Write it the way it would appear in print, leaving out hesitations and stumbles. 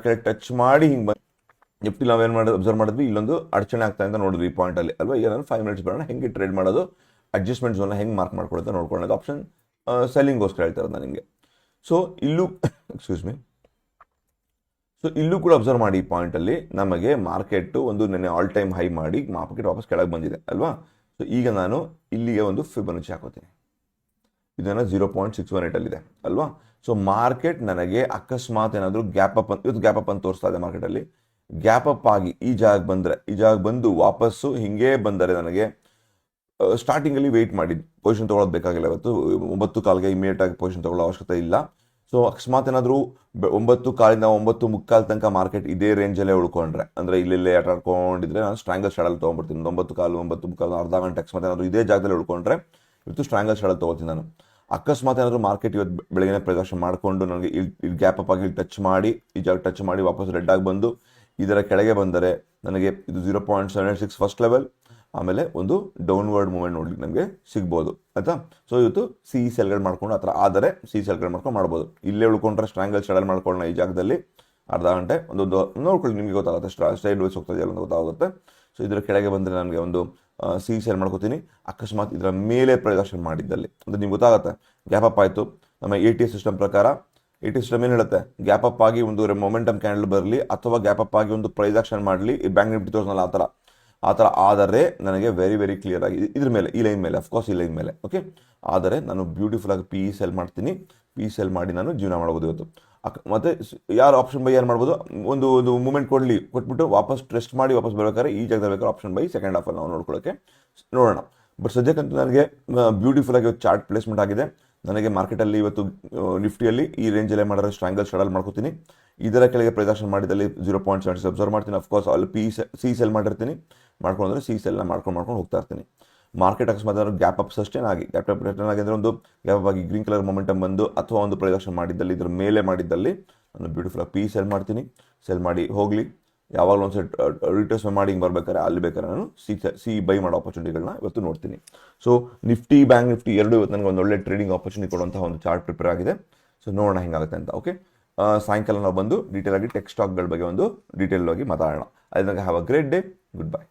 ಕೆಳಗೆ ಟಚ್ ಮಾಡಿ ಹಿಂಗೆ ಬಂದು ನಿಫ್ಟಿ ನಾವೇನು ಮಾಡೋದು ಅಬ್ಸರ್ವ್ ಮಾಡಿದ್ವಿ, ಇಲ್ಲೊಂದು ಅಡಚಣೆ ಆಗ್ತಾ ಅಂತ ನೋಡಿದ್ವಿ ಈ ಪಾಯಿಂಟಲ್ಲಿ ಅಲ್ವಾ. ಈಗ ನಾನು 5 ಮಿನಿಟ್ಸ್ ಬರೋಣ, ಹೆಂಗೆ ಟ್ರೇಡ್ ಮಾಡೋದು, ಅಡ್ಜಸ್ಟ್ಮೆಂಟ್ ಝೋನ್ನ ಹೆಂಗೆ ಮಾರ್ಕ್ ಮಾಡ್ಕೊಳ್ಳೋದು ನೋಡ್ಕೊಳ್ಳೋದು. ಆಪ್ಷನ್ ಸೆಲ್ಲಿಂಗೋಸ್ಕರ ಹೇಳ್ತಾರೆ ನಾನು ನಿಮಗೆ. ಸೊ ಇಲ್ಲೂ ಎಕ್ಸ್ಕ್ಯೂಸ್ ಮೀ, ಸೊ ಇಲ್ಲೂ ಕೂಡ ಅಬ್ಸರ್ವ್ ಮಾಡಿ ಈ ಪಾಯಿಂಟಲ್ಲಿ ನಮಗೆ ಮಾರ್ಕೆಟ್ ಒಂದು ನೆನ್ನೆ ಆಲ್ ಟೈಮ್ ಹೈ ಮಾಡಿ ಮಾರ್ಕೆಟ್ ವಾಪಸ್ ಕೆಳಗೆ ಬಂದಿದೆ ಅಲ್ವಾ. ಸೊ ಈಗ ನಾನು ಇಲ್ಲಿಗೆ ಒಂದು ಫಿಬೊನಾಚಿ ಹಾಕೋತೀನಿ, ಇದನ್ನು 0.618 ಅಲ್ಲಿದೆ ಅಲ್ವಾ. ಸೊ ಮಾರ್ಕೆಟ್ ನನಗೆ ಅಕಸ್ಮಾತ್ ಏನಾದರೂ ಗ್ಯಾಪ್ ಅಪ್ ಇವತ್ತು ಗ್ಯಾಪ್ ಅಪ್ ಅಂತ ತೋರಿಸ್ತಾ ಇದೆ ಮಾರ್ಕೆಟಲ್ಲಿ, ಗ್ಯಾಪ್ ಅಪ್ ಆಗಿ ಈ ಜಾಗಕ್ಕೆ ಬಂದರೆ, ಈ ಜಾಗಕ್ಕೆ ಬಂದು ವಾಪಸ್ಸು ಹಿಂಗೇ ಬಂದರೆ ನನಗೆ ಸ್ಟಾರ್ಟಿಂಗಲ್ಲಿ ವೆಯ್ಟ್ ಮಾಡಿ ಪೊಸಿಷನ್ ತೊಗೊಳೋದು ಬೇಕಾಗಿಲ್ಲ. ಇವತ್ತು 9 ಕಾಲ್ಗೆ ಇಮಿಡಿಯೇಟ್ ಆಗಿ ಪೊಸಿಷನ್ ತೊಗೊಳ್ಳೋ ಅವಶ್ಯಕತೆ ಇಲ್ಲ. ಸೊ ಅಕಸ್ಮಾತ್ ಏನಾದರೂ 9 ಕಾಲಿಂದ 9 ಮುಕ್ಕಾಲು ತನಕ ಮಾರ್ಕೆಟ್ ಇದೇ ರೇಂಜಲ್ಲೇ ಉಳ್ಕೊಂಡ್ರೆ, ಅಂದರೆ ಇಲ್ಲೆಲ್ಲೇ ಆಟಾಡ್ಕೊಂಡಿದ್ರೆ ನಾನು ಸ್ಟ್ರಾಂಗಲ್ ಶಾಡಲ್ಲಿ ತೊಗೊಂಡ್ಬಿಡ್ತೀನಿ. 9 ಕಾಲು 9 ಮುಕ್ಕಾಲು ಅರ್ಧ ಗಂಟೆ ಅಕಸ್ಮಾತ್ ಏನಾದರೂ ಇದೇ ಜಾಗದಲ್ಲಿ ಉಳ್ಕೊಂಡ್ರೆ ಇವತ್ತು ಸ್ಟ್ರಾಂಗಲ್ ಶಾಡಲ್ಲಿ ತೊಗೋತೀನಿ ನಾನು. ಅಕಸ್ಮಾತ್ ಏನಾದರೂ ಮಾರ್ಕೆಟ್ ಇವತ್ತು ಬೆಳಗ್ಗೆ ಪ್ರದರ್ಶನ ಮಾಡಿಕೊಂಡು ನನಗೆ ಇಲ್ಲಿ ಗ್ಯಾಪ್ ಅಪ್ ಆಗಿ ಇಲ್ಲಿ ಟಚ್ ಮಾಡಿ ಈ ಜಾಗ ಟಚ್ ಮಾಡಿ ವಾಪಸ್ ರೆಡ್ ಆಗಿ ಬಂದು ಇದರ ಕೆಳಗೆ ಬಂದರೆ ನನಗೆ ಇದು 0.76 ಫಸ್ಟ್ ಲೆವೆಲ್, ಆಮೇಲೆ ಒಂದು ಡೌನ್ವರ್ಡ್ ಮೂವ್ಮೆಂಟ್ ನೋಡ್ಲಿಕ್ಕೆ ನಮಗೆ ಸಿಗ್ಬೋದು ಆಯಿತಾ. ಸೊ ಇವತ್ತು ಸಿ ಸೆಲ್ಗಳು ಮಾಡ್ಕೊಂಡು ಆ ಥರ ಆದರೆ ಸಿ ಸೆಲ್ಗಳು ಮಾಡ್ಕೊಂಡು ಮಾಡ್ಬೋದು. ಇಲ್ಲೇ ಉಳ್ಕೊಂಡ್ರೆ ಸ್ಟ್ರಾಂಗಲ್ ಸ್ಟಡಲ್ ಮಾಡ್ಕೊಳ್ಳೋಣ ಈ ಜಾಗದಲ್ಲಿ ಅರ್ಧ ಗಂಟೆ ಒಂದೊಂದು ನೋಡ್ಕೊಳ್ಳಿ, ನಿಮಗೆ ಗೊತ್ತಾಗುತ್ತೆ ಸ್ಟೈಲ್ ವೈಸ್ ಹೋಗ್ತಾ ಇದೆಯಲ್ಲ ಅಂತ ಗೊತ್ತಾಗುತ್ತೆ. ಸೊ ಇದರ ಕೆಳಗೆ ಬಂದರೆ ನನಗೆ ಒಂದು ಸಿ ಸೆಲ್ ಮಾಡ್ಕೋತೀನಿ. ಅಕಸ್ಮಾತ್ ಇದರ ಮೇಲೆ ಪ್ರದರ್ಶನ ಮಾಡಿದ್ದಲ್ಲಿ ಅಂದರೆ ನಿಮ್ಗೆ ಗೊತ್ತಾಗುತ್ತೆ ಗ್ಯಾಪ್ ಅಪ್ ಆಯಿತು. ನಮ್ಮ ATS ಸಿಸ್ಟಮ್ ಪ್ರಕಾರ ATS ಸಿಸ್ಟಮ್ ಏನು ಹೇಳುತ್ತೆ, ಗ್ಯಾಪ್ ಅಪ್ ಆಗಿ ಒಂದು ಮೊಮೆಂಟಮ್ ಕ್ಯಾಂಡಲ್ ಬರಲಿ ಅಥವಾ ಗ್ಯಾಪ್ ಅಪ್ ಆಗಿ ಒಂದು ಪ್ರೈಸ್ ಆಕ್ಷನ್ ಮಾಡಲಿ, ಈ ಬ್ಯಾಂಕ್ ನಿಫ್ಟಿ ತೋರಿಸಲ್ಲ ಆ ಥರ ಆದರೆ ನನಗೆ ವೆರಿ ವೆರಿ ಕ್ಲಿಯರ್ ಆಗಿ ಇದ್ರ ಮೇಲೆ ಈ ಲೈನ್ ಮೇಲೆ ಅಫ್ಕೋರ್ಸ್ ಈ ಲೈನ್ ಮೇಲೆ ಓಕೆ ಆದರೆ ನಾನು ಬ್ಯೂಟಿಫುಲ್ ಆಗಿ PE ಸೆಲ್ ಮಾಡ್ತೀನಿ. PE ಸೆಲ್ ಮಾಡಿ ನಾನು ಜೀವನ ಮಾಡ್ಬೋದು ಇವತ್ತು. ಮತ್ತು ಯಾರು ಆಪ್ಷನ್ ಬೈ ಏನು ಮಾಡ್ಬೋದು, ಒಂದು ಮೂಮೆಂಟ್ ಕೊಟ್ಬಿಟ್ಟು ವಾಪಸ್ ಟ್ರೆಸ್ಟ್ ಮಾಡಿ ವಾಪಸ್ ಬರಬೇಕಾದ್ರೆ ಈ ಜಾಗದಲ್ಲಿ ಬೇಕಾದ್ರೆ ಆಪ್ಷನ್ ಬೈ ಸೆಕೆಂಡ್ ಹಾಫಲ್ಲಿ ನಾವು ನೋಡ್ಕೊಳ್ಳೋಕ್ಕೆ ನೋಡೋಣ. ಬಟ್ ಸದ್ಯಕ್ಕಂತೂ ನನಗೆ ಬ್ಯೂಟಿಫುಲ್ ಆಗಿ ಚಾರ್ಟ್ ಪ್ಲೇಸ್ಮೆಂಟ್ ಆಗಿದೆ. ನನಗೆ ಮಾರ್ಕೆಟಲ್ಲಿ ಇವತ್ತು ನಿಫ್ಟಿಯಲ್ಲಿ ಈ ರೇಂಜಲ್ಲೇ ಮಾಡಿದ್ರೆ ಸ್ಟ್ರಾಂಗಲ್ ಶಡಲ್ ಮಾಡ್ಕೋತೀನಿ. ಇದರ ಕೆಳಗೆ ಪ್ರದರ್ಶನ ಮಾಡಿದಲ್ಲಿ 0.76 ಅಬ್ಸರ್ವ್ ಮಾಡ್ತೀನಿ. ಅಫ್ಕೋರ್ಸ್ ಅಲ್ಲಿ ಸಿ ಸೆಲ್ ಮಾಡಿರ್ತೀನಿ, ಮಾಡ್ಕೊಂಡ್ರೆ ಸಿ ಸೆಲ್ನ ಮಾಡ್ಕೊಂಡು ಹೋಗ್ತಾ ಇರ್ತೀನಿ. ಮಾರ್ಕೆಟ್ ಅಕಸ್ಮಾತ್ ಏನಾದ್ರು ಗ್ಯಾಪ್ ಅಪ್ ಸಸ್ಟೇನ್ ಆಗಿ ಅಂದರೆ ಒಂದು ಗ್ಯಾಪ್ ಅಪ್ ಆಗಿ ಗ್ರೀನ್ ಕಲರ್ ಮೊಮೆಂಟಮ್ ಬಂದು ಅಥವಾ ಒಂದು ಪ್ರದರ್ಶನ ಮಾಡಿದ್ದಲ್ಲಿ ಇದ್ರ ಮೇಲೆ ಮಾಡಿದ್ದಲ್ಲಿ ನಾನು ಬ್ಯೂಟಿಫುಲ್ ಆಗಿ PE ಸೆಲ್ ಮಾಡ್ತೀನಿ. ಸೆಲ್ ಮಾಡಿ ಹೋಗಲಿ, ಯಾವಾಗಲೂ ಒಂದು ಸೆಟ್ ರಿಟರ್ಸ್ ಮಾಡಿ ಹಿಂಗೆ ಬರ್ಬೇಕಾದ್ರೆ ಅಲ್ಲಿ ಬೇಕಾದ್ರೆ ನಾನು ಸಿ ಬೈ ಮಾಡೋ ಆಪರ್ಚುನಿಟಿಗಳನ್ನ ಇವತ್ತು ನೋಡ್ತೀನಿ. ಸೊ ನಿಫ್ಟಿ ಬ್ಯಾಂಕ್ ನಿಫ್ಟಿ ಎರಡು ಇವತ್ತು ನನಗೆ ಒಂದು ಒಳ್ಳೆ ಟ್ರೇಡಿಂಗ್ ಆಪರ್ಚುನಿಟಿ ಕೊಡುವಂತಹ ಒಂದು ಚಾರ್ಟ್ ಪ್ರಿಪೇರ್ ಆಗಿದೆ. ಸೊ ನೋಡೋಣ ಹೆಂಗಾಗುತ್ತೆ ಅಂತ. ಓಕೆ, ಸಾಯಂಕಾಲ ನಾವು ಬಂದು ಡೀಟೇಲ್ ಆಗಿ ಟೆಕ್ ಸ್ಟಾಕ್ಗಳ ಬಗ್ಗೆ ಒಂದು ಡೀಟೇಲ್ ಆಗಿ ಮಾತಾಡೋಣ. ಅದಕ್ಕೆ have a great day, good bye.